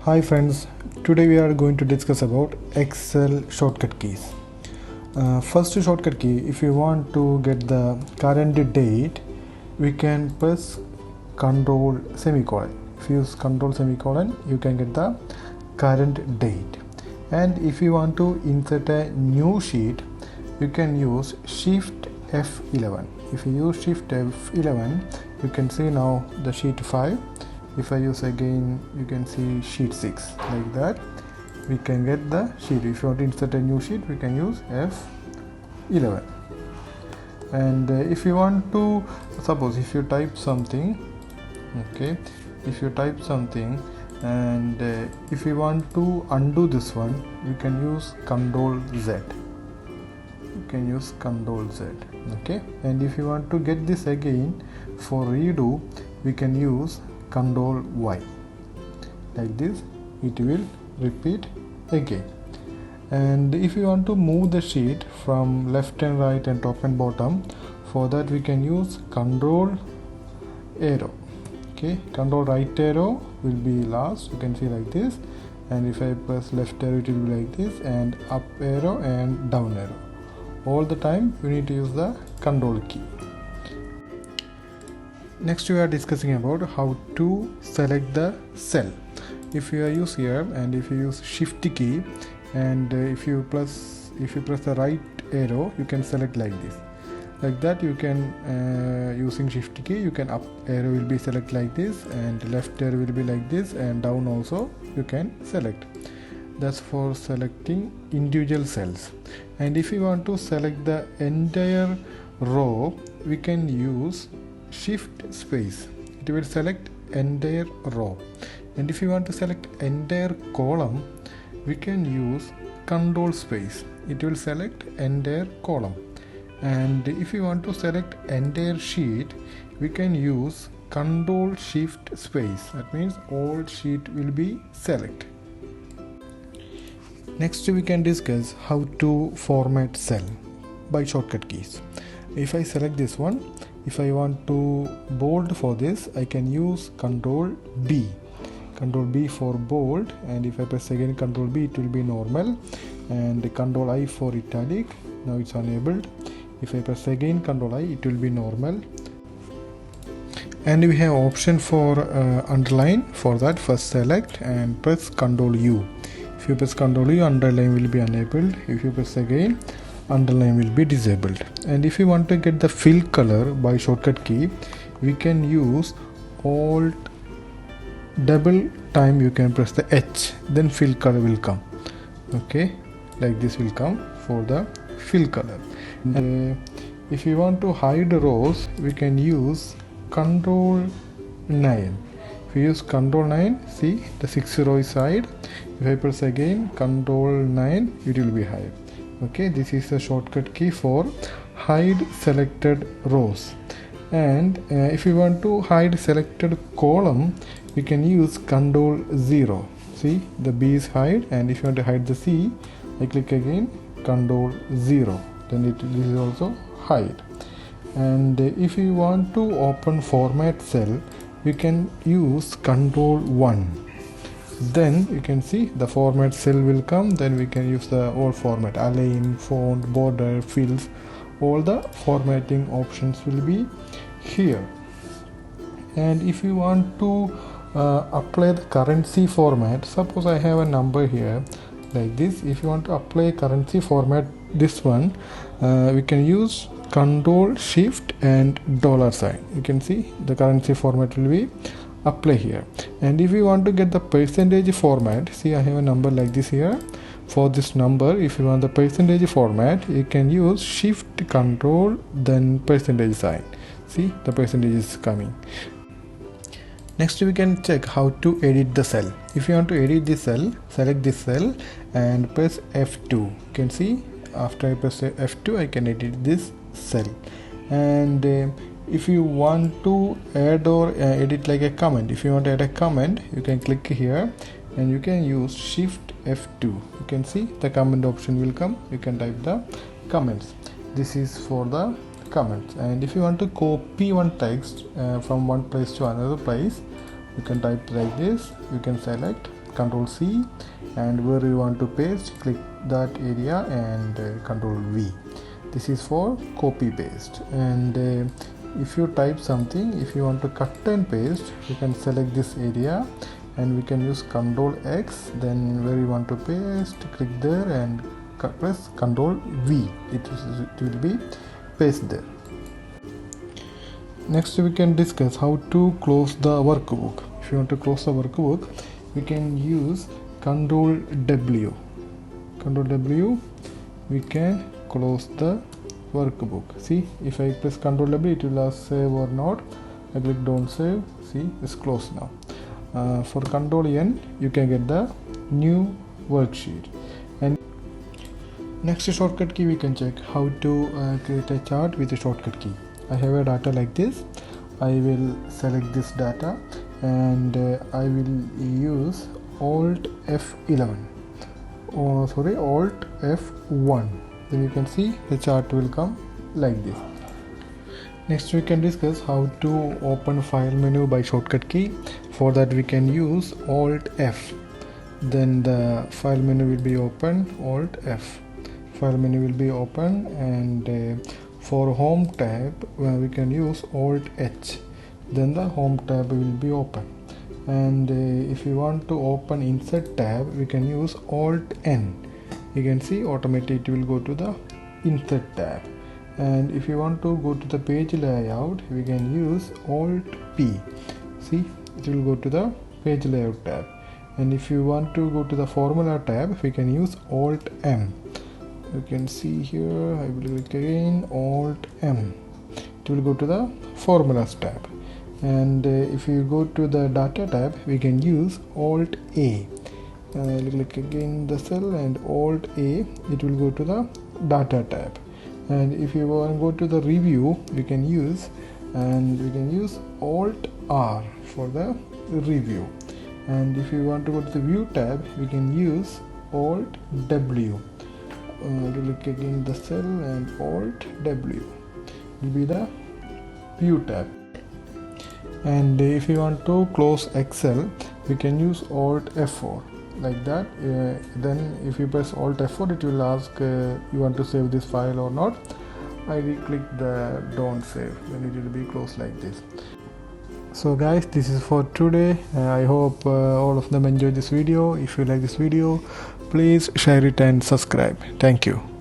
Hi friends, today we are going to discuss about Excel shortcut keys. First shortcut key, if you want to get the current date, we can press Control semicolon. If you use Control semicolon, you can get the current date. And if you want to insert a new sheet, you can use Shift F11. If you use Shift F11, you can see now the sheet 5. If I use again, you can see sheet 6. Like that we can get the sheet. If you want to insert a new sheet, we can use F11. And if you want to, suppose if you type something, okay, if you type something and if you want to undo this one, we can use Ctrl Z. You can use Ctrl Z, okay. And if you want to get this again for redo, we can use Ctrl Y. Like this it will repeat again. And if you want to move the sheet from left and right and top and bottom, for that we can use Ctrl arrow, okay. Ctrl right arrow will be last, you can see like this, and if I press left arrow it will be like this, and up arrow and down arrow. All the time you need to use the Ctrl key. Next we are discussing about how to select the cell. If you use here and if you use shift key and if you press the right arrow, you can select like this. Like that you can using shift key, you can up arrow will be select like this, and left arrow will be like this, and down also you can select. That's for selecting individual cells. And if you want to select the entire row, we can use shift space. It will select entire row. And if you want to select entire column, we can use control space. It will select entire column. And if you want to select entire sheet, we can use control shift space. That means all sheet will be select. Next we can discuss how to format cell by shortcut keys. If I select this one, if I want to bold for this, I can use Ctrl B for bold, and if I press again Ctrl B, it will be normal, and Ctrl I for italic. Now it's enabled. If I press again Ctrl I, it will be normal. And we have option for underline. For that, first select and press Ctrl U. If you press Ctrl U, underline will be enabled. If you press again, underline will be disabled. And if you want to get the fill color by shortcut key, we can use Alt double time, you can press the H, then fill color will come, okay. Like this will come for the fill color. If you want to hide rows, we can use Ctrl 9. If you use Ctrl 9, see the 6th row is hide. If I press again Ctrl 9, it will be hide. Okay, this is a shortcut key for hide selected rows. And if you want to hide selected column, we can use Ctrl 0. See, the B is hide, and if you want to hide the C, I click again Ctrl 0. Then this is also hide. And if you want to open format cell, we can use Ctrl 1. Then you can see the format cell will come. Then we can use the all format, align, font, border, fills. All the formatting options will be here. And if you want to apply the currency format, suppose I have a number here like this. If you want to apply currency format, this one we can use Control Shift and $sign. You can see the currency format will be apply here. And if you want to get the percentage format, see I have a number like this here. For this number, if you want the percentage format, you can use Shift Control then percentage sign. See, the percentage is coming. Next we can check how to edit the cell. If you want to edit this cell, select this cell and press F2. You can see after I press F2, I can edit this cell. And if you want to add or edit like a comment, if you want to add a comment, you can click here and you can use Shift F2. You can see the comment option will come. You can type the comments. This is for the comments. And if you want to copy one text from one place to another place, you can type like this. You can select Control C, and where you want to paste, click that area and Control V. This is for copy paste. And if you type something, if you want to cut and paste, you can select this area and we can use Control X, then where you want to paste, click there and press Control V. It will be paste there. Next we can discuss how to close the workbook. If you want to close the workbook, we can use Control W. Control W, we can close the workbook. See, if I press Control W, it will ask save or not. I click don't save. See, it's closed now. For Control N, you can get the new worksheet. And next shortcut key, we can check how to create a chart with a shortcut key. I have a data like this. I will select this data and I will use Alt F11. Alt F1. Then you can see the chart will come like this. Next we can discuss how to open file menu by shortcut key. For that we can use Alt F. Then the file menu will be open, Alt F. File menu will be open, and for home tab we can use Alt H. Then the home tab will be open. And if you want to open insert tab, we can use Alt N. You can see automatically it will go to the insert tab. And if you want to go to the page layout, we can use Alt P. See, it will go to the page layout tab. And if you want to go to the formula tab, we can use Alt M. You can see here, I will click again, Alt M. It will go to the formulas tab. And if you go to the data tab, we can use Alt A. Click again the cell and Alt A, it will go to the data tab. And if you want to go to the review, we can use Alt R for the review. And if you want to go to the view tab, we can use Alt W. Click again the cell and Alt W will be the view tab. And if you want to close Excel, we can use Alt F4 like that. Then if you press Alt F4, it will ask you want to save this file or not. I will click the don't save, then it will be closed like this. So guys, this is for today. I hope all of them enjoy this video. If you like this video, please share it and subscribe. Thank you.